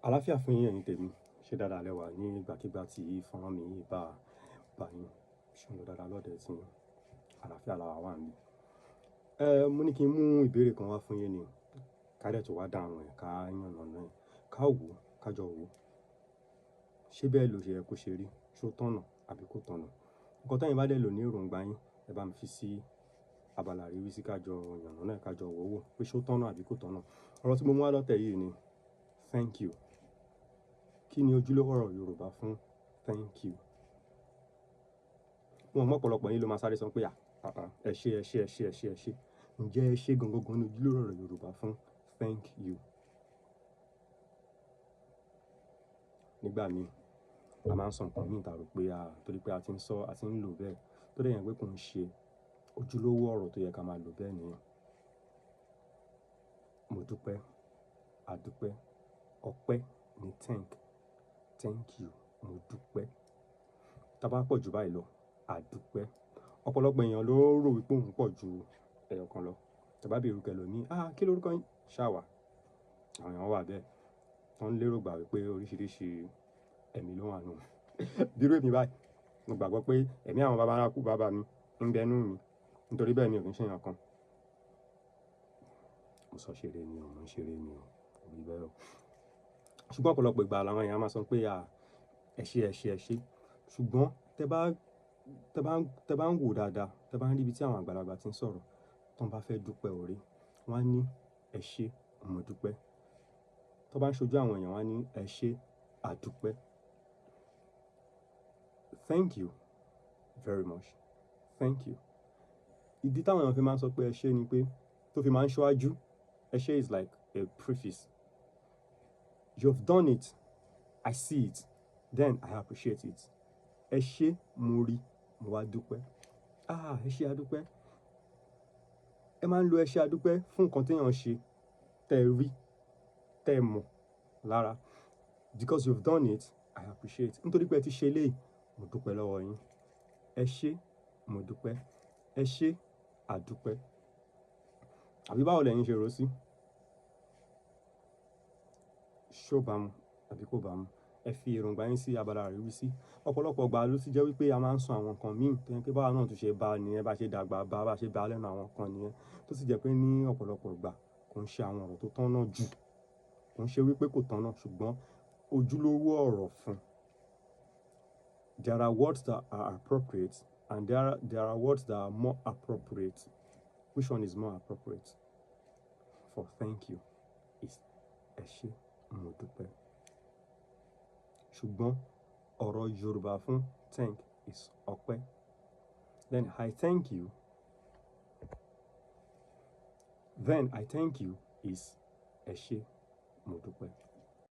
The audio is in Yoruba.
Àlàáfíà fún yín ẹ̀yin tèmi. Ṣé dáadáa lẹ wà ní ìgbàkígbà tí fọ́nrán mi yìí bá yín? Ṣé ń lọ dáadáa lọ́dẹ̀ tí àlàáfíà la wà níbí? Mo ní kí n mú ìbéèrè kan wá fún yín ni. Ká dẹ̀ tó wá dáhùn ẹ̀, ká yànnàná ẹ̀, ká wò, ká jọ wò. Ṣé bẹ́ẹ̀ ló ṣe yẹ kó ṣe rí? Ṣó tọ̀nà àbí kò tọ̀nà? Nǹkan tẹ́yin bá dẹ̀ lò ní èròǹgbà yín, ẹ bá mi fi sí abala ìrísí ká jọ yànnàná ẹ̀, ká jọ wò wò pé ṣó tọ̀nà àbí kò tọ̀nà. Ọ̀rọ̀ tí mo mú wá lọ́tẹ̀ yìí ni thank you. Kí ni ojúlówó ọ̀rọ̀ Yorùbá fún thank you? Wọn mọ̀ ọ̀pọ̀lọpọ̀ yín ló máa sáré sọ pé ẹ ṣé, ẹ ṣé, ẹ ṣé, ẹ ṣé, ẹ ṣé. Ǹjẹ́ ẹ ṣé gangan ni ojúlówó ọ̀rọ̀ Yorùbá fún thank you? Nígbà míì, a máa ń sọ nǹkan míì tàrò pé torí pé a ti ń sọ, a ti ń lò bẹ́ẹ̀, tó dẹ̀ yẹn pé kò ń ṣe ojúlówó ọ̀rọ̀ tó yẹ ká máa lò bẹ́ẹ̀ nìyẹn. Mo dúpẹ́, àdúpẹ́, ọpẹ́ ni thank you, mo dúpẹ́. Tá bá pọ̀ jù báyìí lọ, àdúpẹ́. Ọ̀pọ̀lọpọ̀ èèyàn ló rò wípé òun pọ̀ ju ẹyọ kan lọ. Tẹ́ bá béèrè orúkọ ẹlòmíì, kí lórúkọ yín? Ṣàwà. Àwọn èèyàn wà bẹ́ẹ̀. Wọ́n lérò gbà wípé oríṣiríṣi ẹ̀mí ló wà nù. Bí irú èmi báyìí, mo gbàgbọ́ pé ẹ̀mí àwọn baba ńlá kú bàbá mi ń bẹ nínú mi. Nítorí bẹ́ẹ̀ mi ò kí ń ṣe èèyàn kan. Mo sọ ṣeré ni o, mo ń ṣeré ni o, kò rí bẹ́ẹ̀ o. Ṣùgbọ́n ọ̀pọ̀lọpọ̀ ìgbà làwọn èèyàn máa sọ pé ẹ ṣé, ẹ ṣé, ẹ ṣé. Ṣùgbọ́n tẹ́ bá ń wò dáadáa, tẹ́ bá ń rí ibi tí àwọn àgbàlagbà ti ń sọ̀rọ̀, tí wọ́n bá fẹ́ dúpẹ́ oore, wọ́n á ní ẹ ṣé, mo dúpẹ́. Tí wọ́n bá ń ṣojú àwọn èèyàn, wọ́n á ní ẹ ṣé, àdúpẹ́. Thank you very much. Thank you. Ìdí táwọn èèyàn fi máa ń sọ pé ẹ ṣé ni pé tó fi máa ń ṣọ́ájú, ẹ ṣé is like a preface. You've done it, I see it, then I appreciate it. Ẹ ṣé, mo rí, mo wá dúpẹ́. Ẹ ṣé, àdúpẹ́. Ẹ máa ń lo ẹ ṣé, àdúpẹ́ fún nǹkan tí èèyàn ṣe, tẹ́ rí, tẹ́ mọ̀ lára. Because you've done it, I appreciate. Nítorí pé ẹ ti ṣe eléyìí, mo dúpẹ́ lọ́wọ́ yín. Ẹ ṣé, mo dúpẹ́. Ẹ ṣé, àdúpẹ́. Àbí báwo lẹ̀yin ṣe rò sí? Ṣó bá mu àbí kò bá mu? Ẹ fi èròǹgbà yín sí abala ìrísí. Ọ̀pọ̀lọpọ̀ ìgbà ló ti jẹ́ wípé a máa ń sọ àwọn nǹkan míì tó yẹ pé báwa náà tún ṣe bá nìyẹn, bá ṣe dàgbà bá ṣe bá lẹ́nu àwọn nǹkan nìyẹn. Tó sì jẹ́ pé ní ọ̀pọ̀lọpọ̀ ìgbà kò ń ṣe àwọn ọ̀rọ̀ tó tọ̀nà jù. Kò ń ṣe wípé kò tọ̀nà, ṣùgbọ́n ojúlówó ọ̀rọ̀ fún. There are words that are appropriate and there are words that are more appropriate. Which one is more appropriate for thank you? Is ẹ ṣé, mo dúpẹ́. Ṣùgbọ́n ọ̀rọ̀ Yorùbá fún thank is ọpẹ́. Then I thank you. Then I thank you is ẹ ṣé, mo dúpẹ́.